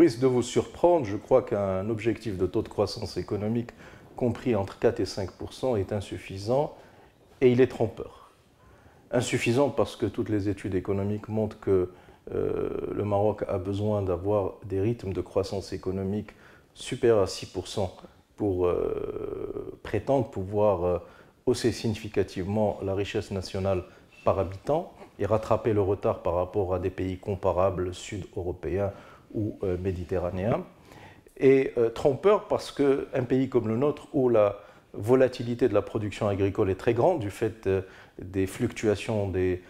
risque de vous surprendre, je crois qu'un objectif de taux de croissance économique compris entre 4 et 5% est insuffisant et il est trompeur. Insuffisant parce que toutes les études économiques montrent que le Maroc a besoin d'avoir des rythmes de croissance économique supérieurs à 6% pour prétendre pouvoir hausser significativement la richesse nationale par habitant et rattraper le retard par rapport à des pays comparables sud-européens ou méditerranéens. Et trompeur parce qu'un pays comme le nôtre, où la volatilité de la production agricole est très grande du fait des fluctuations des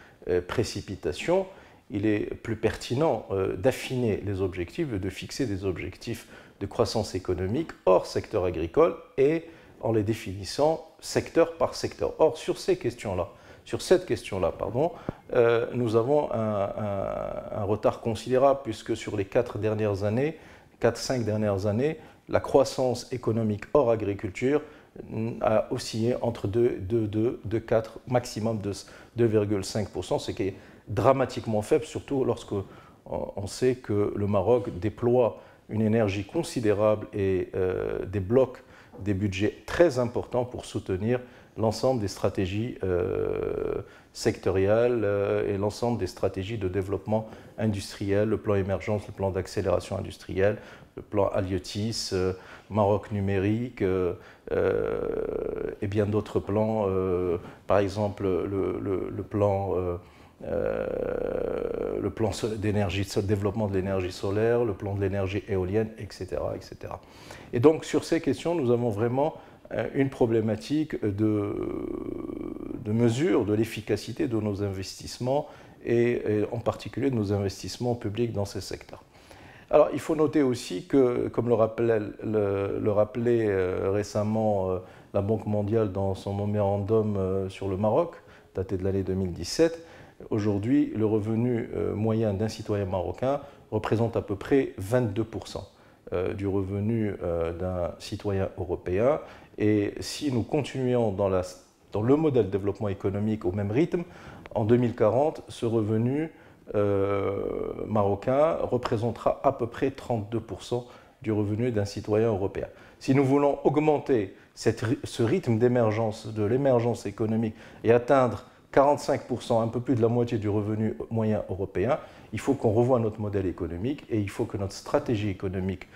précipitations, il est plus pertinent d'affiner les objectifs et de fixer des objectifs de croissance économique hors secteur agricole et en les définissant secteur par secteur. Or, sur cette question-là, nous avons un retard considérable puisque sur les 4-5 dernières années, la croissance économique hors agriculture a oscillé entre 2,4, maximum de 2,5%, ce qui est dramatiquement faible, surtout lorsqu'on sait que le Maroc déploie une énergie considérable et débloque des budgets très importants pour soutenir l'ensemble des stratégies sectorielles et l'ensemble des stratégies de développement industriel, le plan émergence, le plan d'accélération industrielle, le plan Aliotis, Maroc numérique et bien d'autres plans, par exemple le plan d'énergie, de développement de l'énergie solaire, le plan de l'énergie éolienne, etc., etc. Et donc sur ces questions, nous avons vraiment une problématique de mesure de l'efficacité de nos investissements et en particulier de nos investissements publics dans ces secteurs. Alors il faut noter aussi que, comme le rappelait récemment la Banque mondiale dans son mémorandum sur le Maroc, daté de l'année 2017, aujourd'hui le revenu moyen d'un citoyen marocain représente à peu près 22% du revenu d'un citoyen européen. Et si nous continuons dans le modèle de développement économique au même rythme, en 2040, ce revenu marocain représentera à peu près 32% du revenu d'un citoyen européen. Si nous voulons augmenter ce rythme d'émergence, de l'émergence économique et atteindre 45%, un peu plus de la moitié du revenu moyen européen, il faut qu'on revoie notre modèle économique et il faut que notre stratégie économique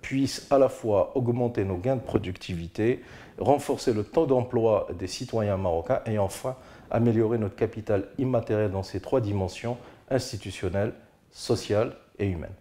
puisse à la fois augmenter nos gains de productivité, renforcer le taux d'emploi des citoyens marocains et enfin améliorer notre capital immatériel dans ces 3 dimensions, institutionnelle, sociale et humaine.